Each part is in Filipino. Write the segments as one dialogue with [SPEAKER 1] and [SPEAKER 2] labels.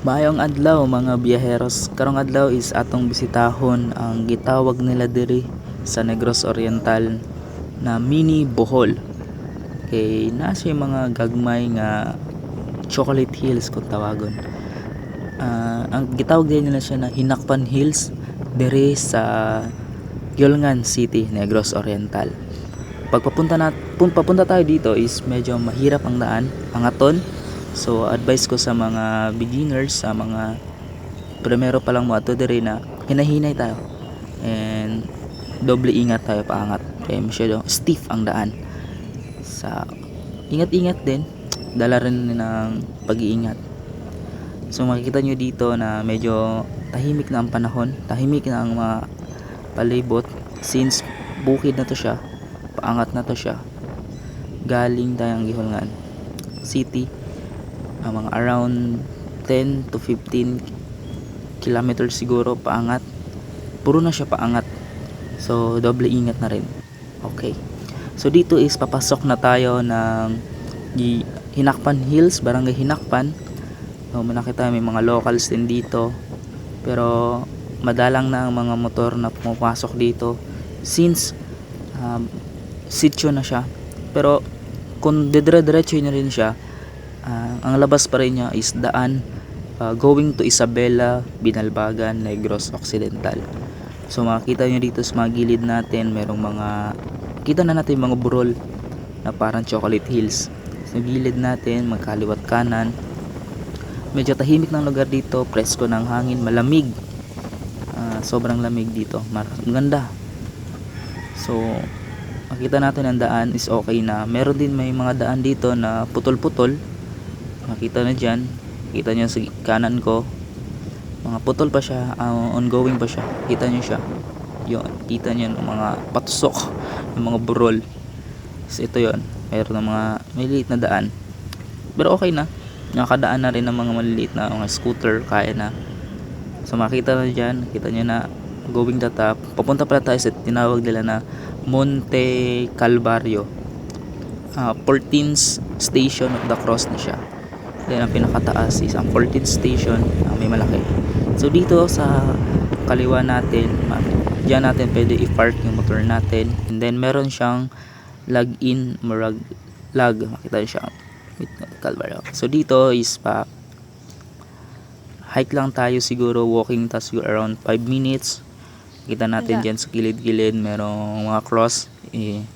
[SPEAKER 1] Maayong adlaw mga biyaheros. Karong adlaw is atong bisitahon ang gitawag nila diri sa Negros Oriental na mini Bohol. Kay nasa mga gagmay nga chocolate hills kung tawagon. Ang gitawag din nila siya na Hinakpan Hills diri sa Yolngan City, Negros Oriental. Papunta tayo dito is medyo mahirap ang daan, angaton. So advice ko sa mga beginners, sa mga primero pa lang mo ato diri na hinahinay tayo and doble ingat tayo paangat kaya masyado stiff ang daan. Sa ingat-ingat din, dala rin ng pag-iingat. So makikita nyo dito na medyo tahimik na ang panahon, tahimik na ang mga palibot since bukid na to siya, paangat na to siya. Galing tayong Gihulngan City, mga around 10 to 15 kilometers siguro paangat. Puro na siya paangat. So doble ingat na rin. Okay. So dito is papasok na tayo ng Hinakpan Hills, Barangay Hinakpan. So nakita may mga locals din dito. Pero madalang na ang mga motor na pumapasok dito since sitio na siya. Pero kung dire-diretso na rin siya, ang labas pa rin niya is daan going to Isabela, Binalbagan, Negros Occidental. So makikita nyo dito sa mga gilid natin, merong mga kita na natin mga burol na parang chocolate hills. Sa gilid natin, magkaliwat kanan, medyo tahimik ng lugar dito, presko ng hangin, malamig, sobrang lamig dito, maganda. So makita natin ang daan is okay na. Meron din may mga daan dito na putol-putol. Makita na dyan, kita nyo sa kanan ko, mga putol pa siya, ongoing pa siya. Kita nyo siya, yun, kita nyo ng mga patusok ng mga burol. So ito yun, mayroon ng mga maliliit na daan, pero okay na, nakadaan na rin ng mga maliliit na mga scooter, kaya na. So makita na dyan, kita nyo na going the top. Papunta pala tayo sa tinawag nila na Monte Calvario, 14th station of the cross na siya. Then ang pinakataas is ang 14th station, may malaki. So dito sa kaliwa natin, diyan natin pwede i-park yung motor natin. And then meron siyang log-in, makita siya with Calvario. So dito is hike lang tayo siguro, walking tayo siguro around 5 minutes. Kita natin dyan sa gilid-gilid merong mga cross,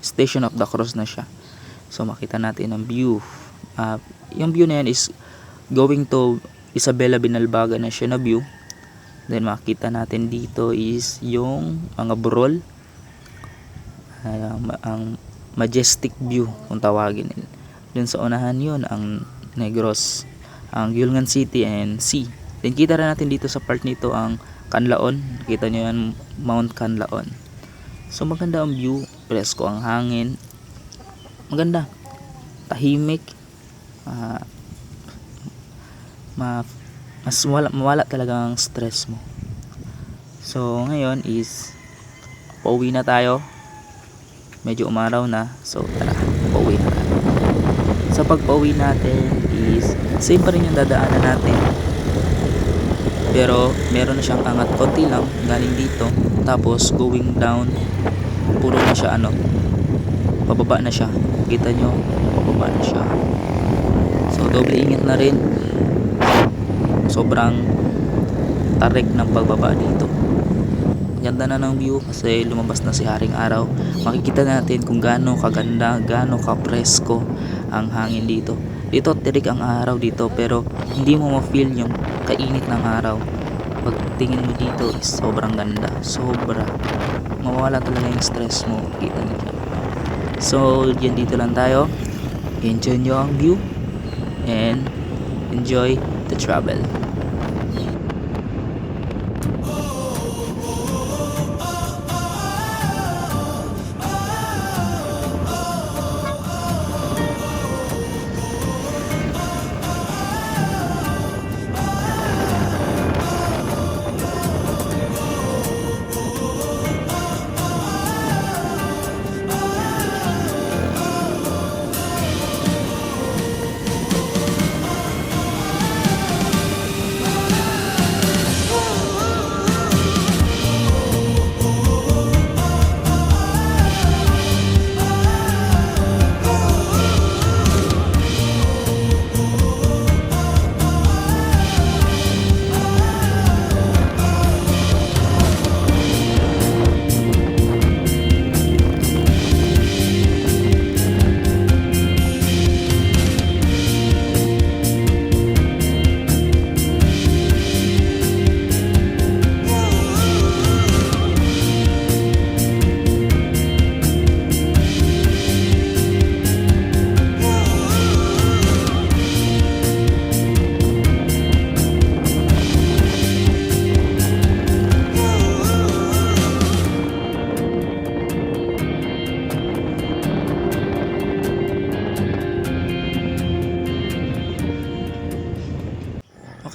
[SPEAKER 1] station of the cross na siya. So makita natin ang view. Yung view na yan is going to Isabela, Binalbagan na siya na view. Then makita natin dito is yung mga burol, ang majestic view kung tawagin nila. Dun sa unahan yun ang Negros, ang Yolngan City and sea. Then kita rin natin dito sa part nito ang Canlaon. Kita nyo yan, Mount Canlaon. So maganda ang view, presko ang hangin, maganda, tahimik, mas mawala talaga ang stress mo. So ngayon is pauwi na tayo, medyo umaraw na. So tara, pauwi na tayo. Sa pagpauwi natin is same pa rin yung dadaanan natin, pero meron na siyang angat konti lang galing dito, tapos going down puro na siya pababa na siya. Kita nyo, pababa na siya. So doble ingat na rin, sobrang tarik ng pagbaba dito. Ganda na ng view kasi lumabas na si Haring Araw. Makikita natin kung gaano kaganda, gaano kapresko ang hangin dito. Dito tirik ang araw dito, pero hindi mo ma-feel yung kainit ng araw. Pag tingin mo dito is sobrang ganda, sobra, mawala talaga yung stress mo. Kita nyo dyan. So yan, dito lang tayo. Enjoy nyo ang view and enjoy the travel.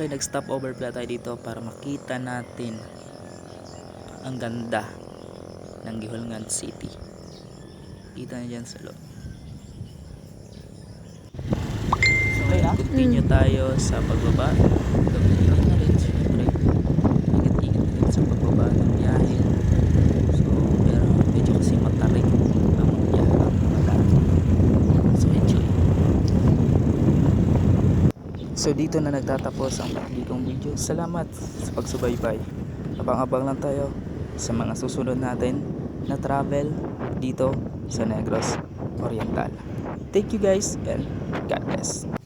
[SPEAKER 1] Okay, nag-stop over pala tayo dito para makita natin ang ganda ng Gihulngan City. Kita nyo dyan sa loob. So ngayon, continue tayo sa pagbaba. Ingat na rin, syempre. Ingat-ingat na rin sa pagbaba ng biyahe. So, pero medyo kasi matarik ang biyahe ng mga dati. So, enjoy. So, dito na nagtatapos ang kong video. Salamat sa pagsubaybay. Abang-abang lang tayo sa mga susunod natin na travel dito sa Negros Oriental. Thank you guys and God bless.